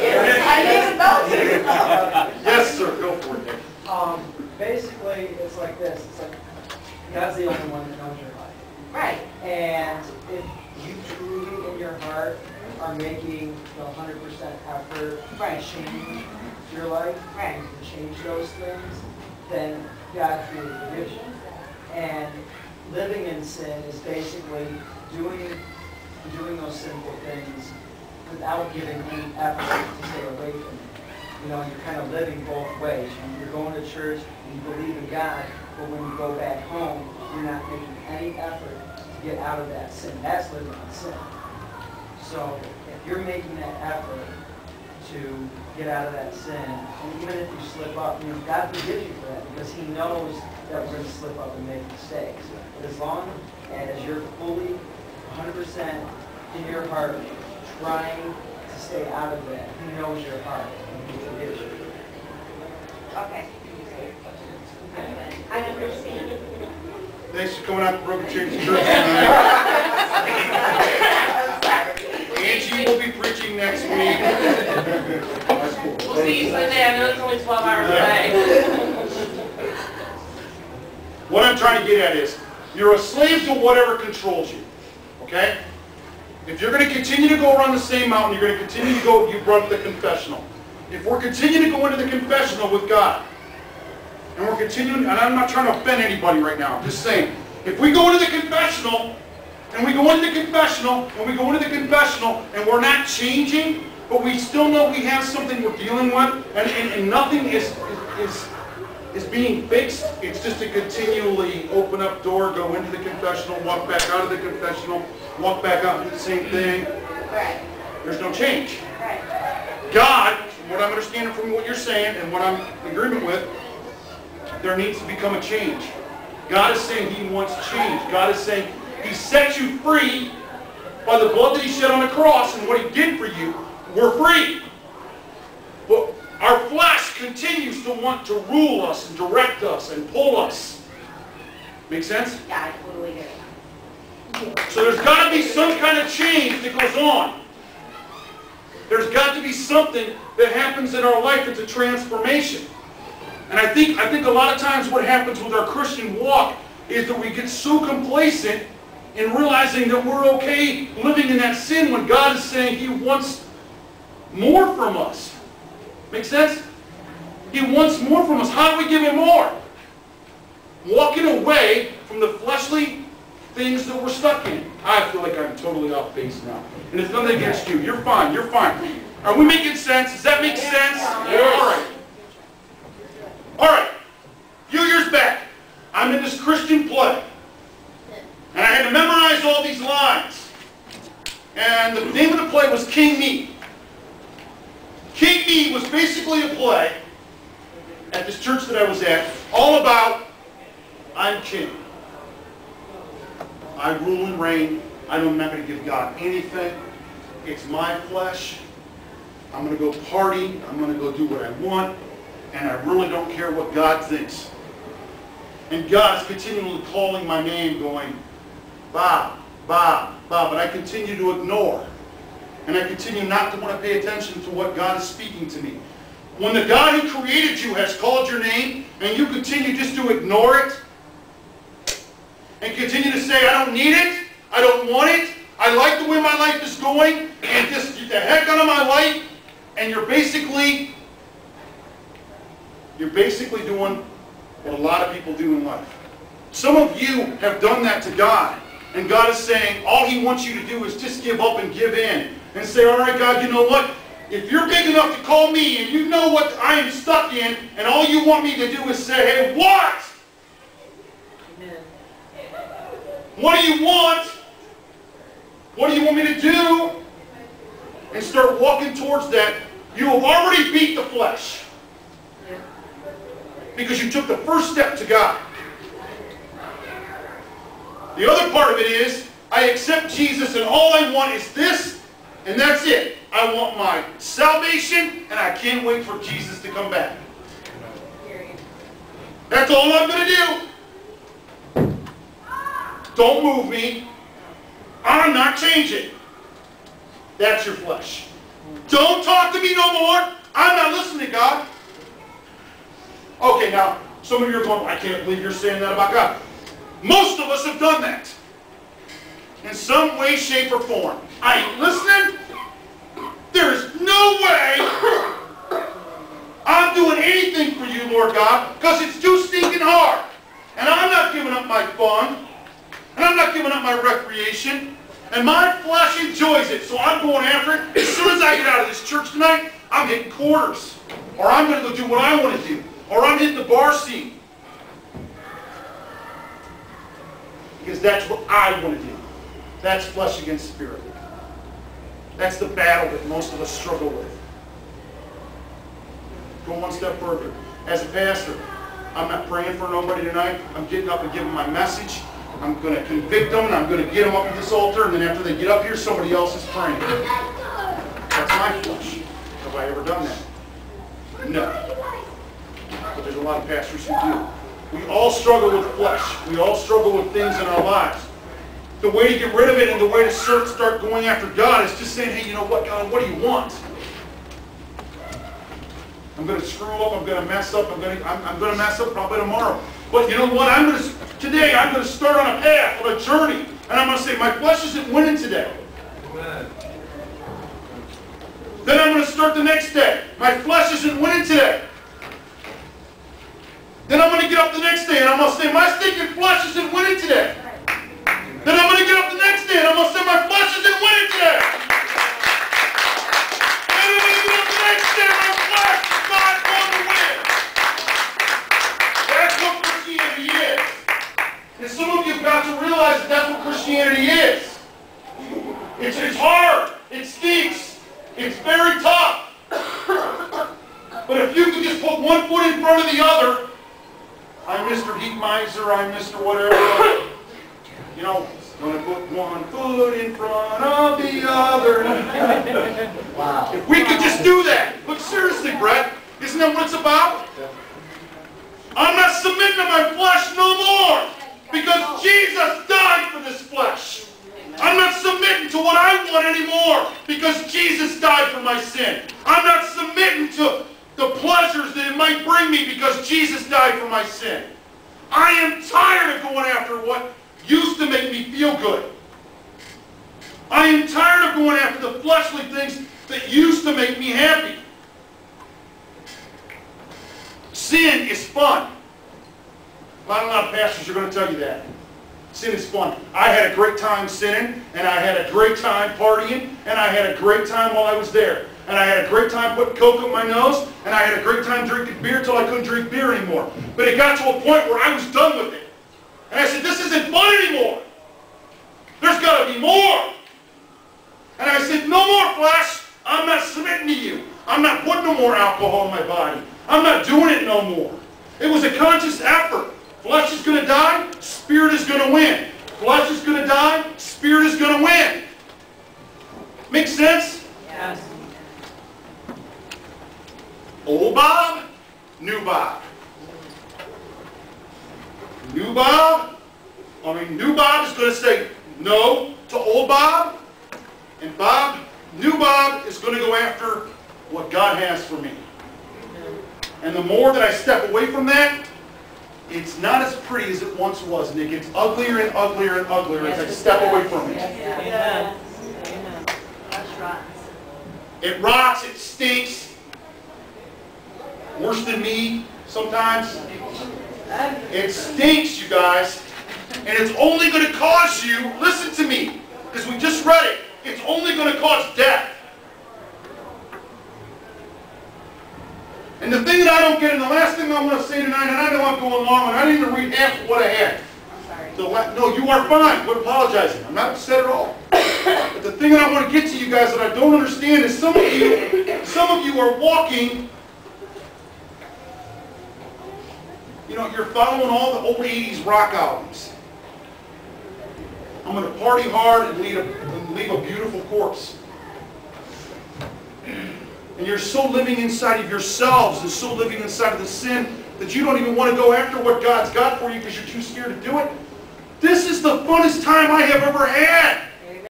I need to know. Yes, sir. Go for it, Nick. Basically, it's like this. It's like God's the only one that knows your life. Right. And if you truly in your heart are making the 100% effort to change your life, and to change those things, then God truly forgives you. And living in sin is basically doing those sinful things without giving any effort to stay away from it. You know, you're kind of living both ways. You're going to church and you believe in God, but when you go back home, you're not making any effort to get out of that sin. That's living in sin. So if you're making that effort to get out of that sin, and even if you slip up, you know, God forgives you for that because He knows that we're going to slip up and make mistakes. But as long as you're fully 100% in your heart trying to stay out of that, He knows your heart and He forgives you. Okay. I understand. Thanks for coming out to Broken Chains Church tonight. Angie will be preaching next week. We'll see you Sunday. I know it's only 12 hours a day. What I'm trying to get at is, you're a slave to whatever controls you. Okay? If you're going to continue to go around the same mountain, you're going to continue to go, you brought up the confessional. If we're continuing to go into the confessional with God, and we're continuing, and I'm not trying to offend anybody right now, I'm just saying, if we go into the confessional, and we go into the confessional, and we're not changing, but we still know we have something we're dealing with, and nothing is being fixed. It's just to continually open up door, go into the confessional, walk back out of the confessional, walk back out and do the same thing. Right. There's no change. Right. God, from what I'm understanding from what you're saying and what I'm in agreement with, there needs to become a change. God is saying He wants change. God is saying He set you free by the blood that He shed on the cross and what He did for you. We're free. But our flesh continues to want to rule us and direct us and pull us. Make sense? Yeah, I totally get it. So there's got to be some kind of change that goes on. There's got to be something that happens in our life that's a transformation. And I think a lot of times what happens with our Christian walk is that we get so complacent in realizing that we're okay living in that sin when God is saying He wants more from us. Make sense? He wants more from us. How do we give Him more? Walking away from the fleshly things that we're stuck in. I feel like I'm totally off base now. And it's nothing against you. You're fine. You're fine. Are we making sense? Does that make sense? Yeah. All right. All right. A few years back, I'm in this Christian play. And I had to memorize all these lines. And the name of the play was King Me. King Me was basically a play at this church that I was at, all about I'm king. I rule and reign. I'm not going to give God anything. It's my flesh. I'm going to go party. I'm going to go do what I want. And I really don't care what God thinks. And God is continually calling my name going, Bob, Bob, Bob. But I continue to ignore. And I continue not to want to pay attention to what God is speaking to me. When the God who created you has called your name and you continue just to ignore it and continue to say, I don't need it, I don't want it, I like the way my life is going, and just get the heck out of my life, and you're basically doing what a lot of people do in life. Some of you have done that to God, and God is saying all He wants you to do is just give up and give in and say, all right, God, you know what? If you're big enough to call me and you know what I am stuck in, and all you want me to do is say, hey, what? What do you want? What do you want me to do? And start walking towards that. You have already beat the flesh. Because you took the first step to God. The other part of it is, I accept Jesus and all I want is this, and that's it. I want my salvation, and I can't wait for Jesus to come back. That's all I'm going to do. Don't move me. I'm not changing. That's your flesh. Don't talk to me no more. I'm not listening to God. Okay, now, some of you are going, I can't believe you're saying that about God. Most of us have done that. In some way, shape, or form. I ain't listening. There is no way I'm doing anything for you, Lord God, because it's too stinking hard. And I'm not giving up my fun. And I'm not giving up my recreation. And my flesh enjoys it, so I'm going after it. As soon as I get out of this church tonight, I'm hitting quarters. Or I'm going to go do what I want to do. Or I'm hitting the bar scene. Because that's what I want to do. That's flesh against spirit. That's the battle that most of us struggle with. Go one step further. As a pastor, I'm not praying for nobody tonight. I'm getting up and giving my message. I'm going to convict them, and I'm going to get them up at this altar, and then after they get up here, somebody else is praying. That's my flesh. Have I ever done that? No. But there's a lot of pastors who do. We all struggle with flesh. We all struggle with things in our lives. The way to get rid of it and the way to start going after God is just saying, hey, you know what, God, what do you want? I'm going to screw up. I'm going to mess up. I'm going to mess up probably tomorrow. But you know what? Today I'm going to start on a path, on a journey. And I'm going to say, my flesh isn't winning today. Amen. Then I'm going to start the next day. My flesh isn't winning today. Then I'm going to get up the next day and I'm going to say, my stinking flesh isn't winning today. Then I'm going to get up the next day and I'm going to say, my flesh isn't winning today. Then I'm going to get up the next day and my flesh is not going to win. That's what Christianity is. And some of you have got to realize that that's what Christianity is. It's hard. It stinks. It's very tough. But if you could just put one foot in front of the other, I'm Mr. Heat Miser, I'm Mr. whatever. You know, going to put one foot in front of the other. Wow. If we could just do that. But seriously, Brett, isn't that what it's about? I'm not submitting to my flesh no more. Because Jesus died for this flesh. I'm not submitting to what I want anymore. Because Jesus died for my sin. I'm not submitting to the pleasures that it might bring me because Jesus died for my sin. I am tired of going after what used to make me feel good. I am tired of going after the fleshly things that used to make me happy. Sin is fun. Not a lot of pastors are going to tell you that. Sin is fun. I had a great time sinning, and I had a great time partying, and I had a great time while I was there. And I had a great time putting Coke up my nose, and I had a great time drinking beer until I couldn't drink beer anymore. But it got to a point where I was done with it. And I said, this isn't fun anymore. There's got to be more. And I said, no more flesh. I'm not submitting to you. I'm not putting no more alcohol in my body. I'm not doing it no more. It was a conscious effort. Flesh is going to die. Spirit is going to win. Flesh is going to die. Spirit is going to win. Make sense? Yes. Old Bob, new Bob. New Bob is going to say no to old Bob. And new Bob is going to go after what God has for me. And the more that I step away from that, it's not as pretty as it once was. And it gets uglier and uglier and uglier as I step away from it. Amen. It rots, it stinks. Worse than me sometimes. It stinks, you guys. And it's only going to cause you, listen to me, because we just read it, it's only going to cause death. And the thing that I don't get, and the last thing I want to say tonight, and I know I'm going long, and I didn't even read half of what I had. I'm sorry. No, you are fine. Quit apologizing. I'm not upset at all. But the thing that I want to get to you guys that I don't understand is some of you are walking. You know, you're following all the old 80s rock albums. I'm going to party hard and leave a beautiful corpse. And you're so living inside of yourselves and so living inside of the sin that you don't even want to go after what God's got for you because you're too scared to do it. This is the funnest time I have ever had.